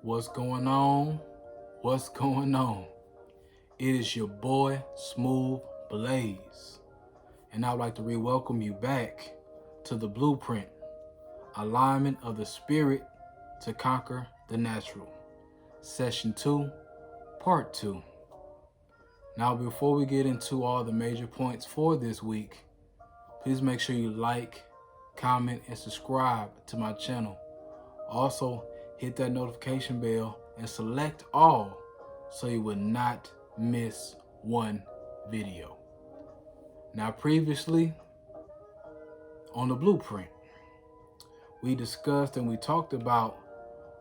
What's going on? What's going on? It is your boy, Smooth Blaze, and I'd like to re-welcome you back to the Blueprint, Alignment of the Spirit to Conquer the Natural, Session 2, Part 2. Now, before we get into all the major points for this week, please make sure you like, comment, and subscribe to my channel. Also, hit that notification bell and select all so you will not miss one video. Now, previously on the Blueprint, we discussed and we talked about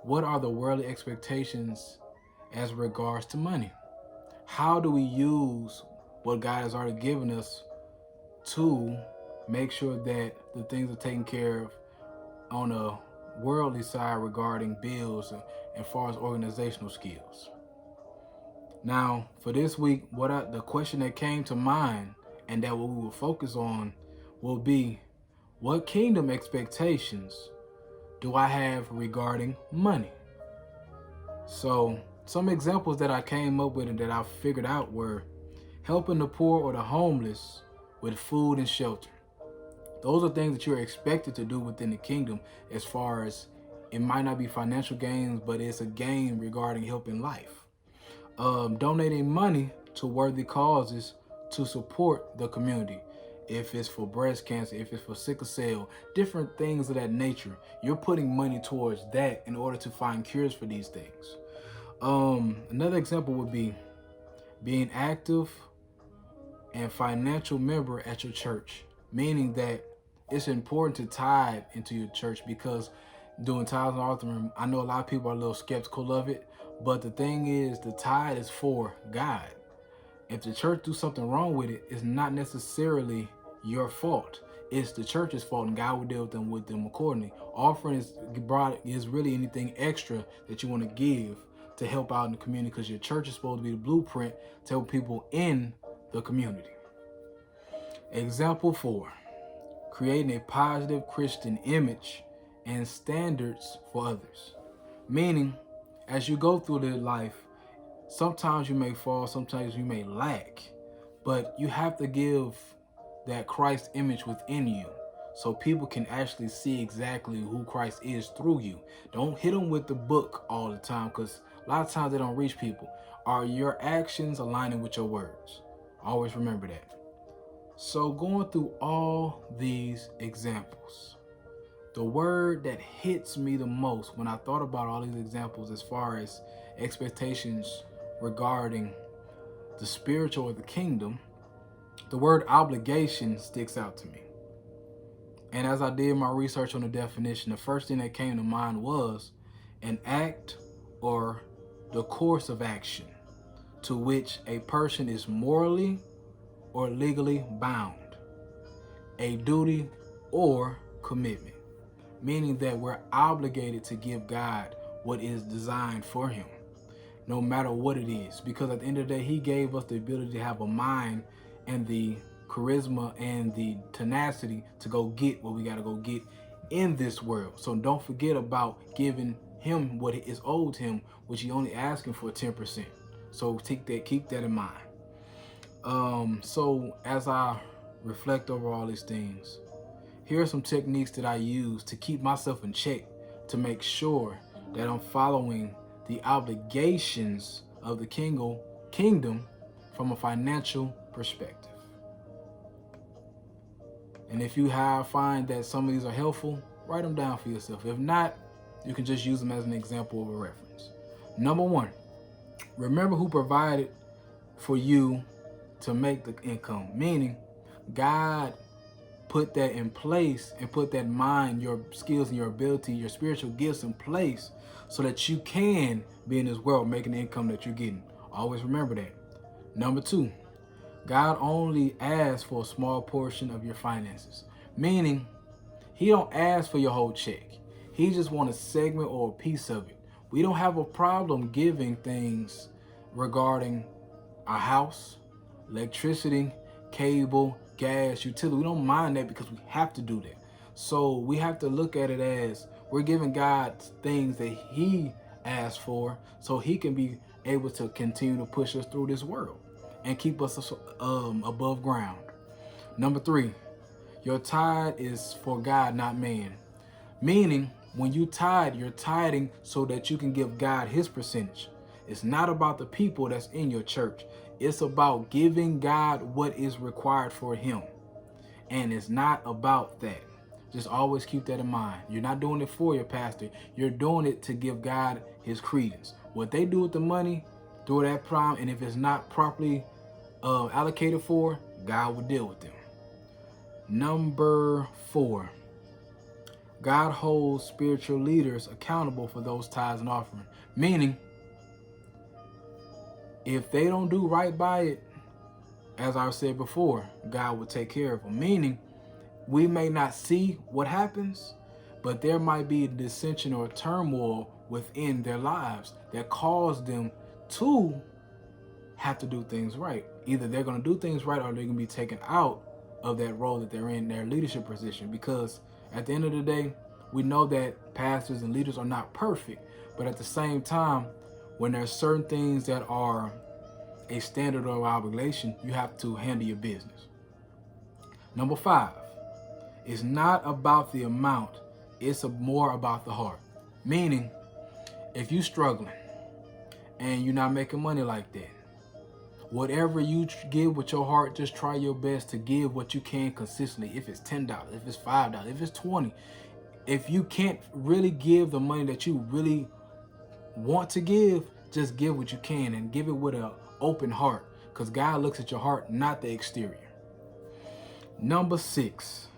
what are the worldly expectations as regards to money. How do we use what God has already given us to make sure that the things are taken care of on a worldly side regarding bills and far as organizational skills. Now, for this week, the question that came to mind and that what we will focus on will be, what kingdom expectations do I have regarding money? So some examples that I came up with and that I figured out were helping the poor or the homeless with food and shelter. Those are things that you're expected to do within the kingdom, as far as it might not be financial gains, but it's a gain regarding helping life. Donating money to worthy causes to support the community. If it's for breast cancer, if it's for sickle cell, different things of that nature, you're putting money towards that in order to find cures for these things. Another example would be being active and financial member at your church, meaning that it's important to tithe into your church, because doing tithes and offering, I know a lot of people are a little skeptical of it, but the thing is, the tithe is for God. If the church do something wrong with it, it's not necessarily your fault. It's the church's fault, and God will deal with them accordingly. Offering is really anything extra that you want to give to help out in the community, because your church is supposed to be the blueprint to help people in the community. Example 4. Creating a positive Christian image and standards for others. Meaning, as you go through the life, sometimes you may fall, sometimes you may lack, but you have to give that Christ image within you so people can actually see exactly who Christ is through you. Don't hit them with the book all the time, because a lot of times they don't reach people. Are your actions aligning with your words? Always remember that. So going through all these examples, the word that hits me the most when I thought about all these examples as far as expectations regarding the spiritual or the kingdom, the word obligation sticks out to me. And as I did my research on the definition, the first thing that came to mind was an act or the course of action to which a person is morally or legally bound, a duty or commitment, meaning that we're obligated to give God what is designed for him, no matter what it is, because at the end of the day, he gave us the ability to have a mind and the charisma and the tenacity to go get what we got to go get in this world. So don't forget about giving him what is owed him, which he only asking for 10%. So keep that in mind. So as I reflect over all these things, here are some techniques that I use to keep myself in check, to make sure that I'm following the obligations of the kingdom from a financial perspective. And if you find that some of these are helpful, write them down for yourself. If not, you can just use them as an example of a reference. Number 1, remember who provided for you to make the income, meaning God put that in place and put that mind, your skills and your ability, your spiritual gifts in place so that you can be in this world making the income that you're getting. Always remember that. Number 2, God only asks for a small portion of your finances, meaning he don't ask for your whole check. He just wants a segment or a piece of it. We don't have a problem giving things regarding our house, electricity, cable, gas, utility. We don't mind that because we have to do that. So we have to look at it as we're giving God things that he ask for, so he can be able to continue to push us through this world and keep us above ground. Number 3, your tithe is for God, not man. Meaning, when you tithe, you're tithing so that you can give God his percentage. It's not about the people that's in your church. It's about giving God what is required for him. And it's not about that. Just always keep that in mind. You're not doing it for your pastor. You're doing it to give God his credence. What they do with the money, do it at prime, and if it's not properly allocated for, God will deal with them. Number 4, God holds spiritual leaders accountable for those tithes and offering. Meaning, if they don't do right by it, as I said before, God will take care of them. Meaning, we may not see what happens, but there might be a dissension or turmoil within their lives that cause them to have to do things right. Either they're going to do things right or they're going to be taken out of that role that they're in, their leadership position. Because at the end of the day, we know that pastors and leaders are not perfect, but at the same time, when there's certain things that are a standard or obligation, you have to handle your business. Number 5, it's not about the amount, it's more about the heart. Meaning, if you're struggling and you're not making money like that, whatever you give with your heart, just try your best to give what you can consistently. If it's $10, if it's $5, if it's $20, if you can't really give the money that you really want to give, just give what you can and give it with an open heart, because God looks at your heart, not the exterior. Number 6,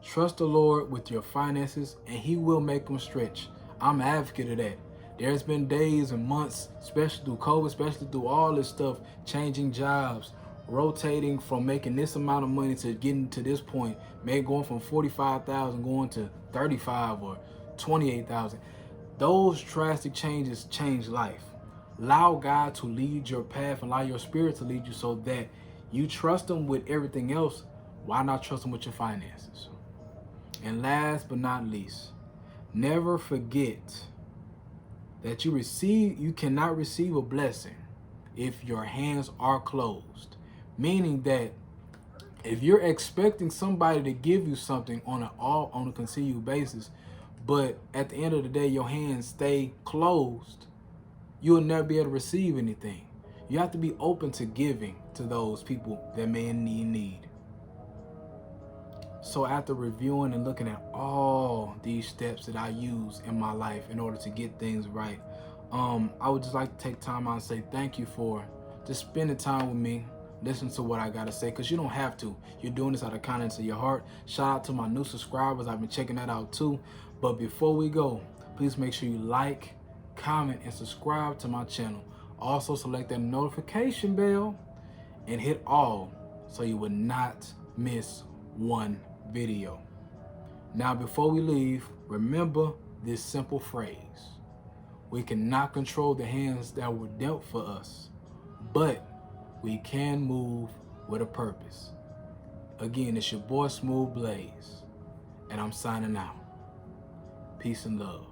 trust the Lord with your finances and he will make them stretch. I'm an advocate of that. There's been days and months, especially through COVID, especially through all this stuff, changing jobs, rotating from making this amount of money to getting to this point, maybe going from 45,000 going to 35 or 28,000. Those drastic changes change life. Allow God to lead your path, allow your spirit to lead you so that you trust him with everything else. Why not trust him with your finances? And last but not least, never forget that you cannot receive a blessing if your hands are closed. Meaning that if you're expecting somebody to give you something on a continual basis, but at the end of the day your hands stay closed, you'll never be able to receive anything. You have to be open to giving to those people that may need. So after reviewing and looking at all these steps that I use in my life in order to get things right, I would just like to take time out and say thank you for just spending time with me, listen to what I got to say, because you don't have to. You're doing this out of kindness of your heart. Shout out to my new subscribers. I've been checking that out too. But before we go, please make sure you like, comment, and subscribe to my channel. Also select that notification bell and hit all so you will not miss one video. Now before we leave, remember this simple phrase: we cannot control the hands that were dealt for us, but we can move with a purpose. Again, it's your boy Smooth Blaze, and I'm signing out. Peace and love.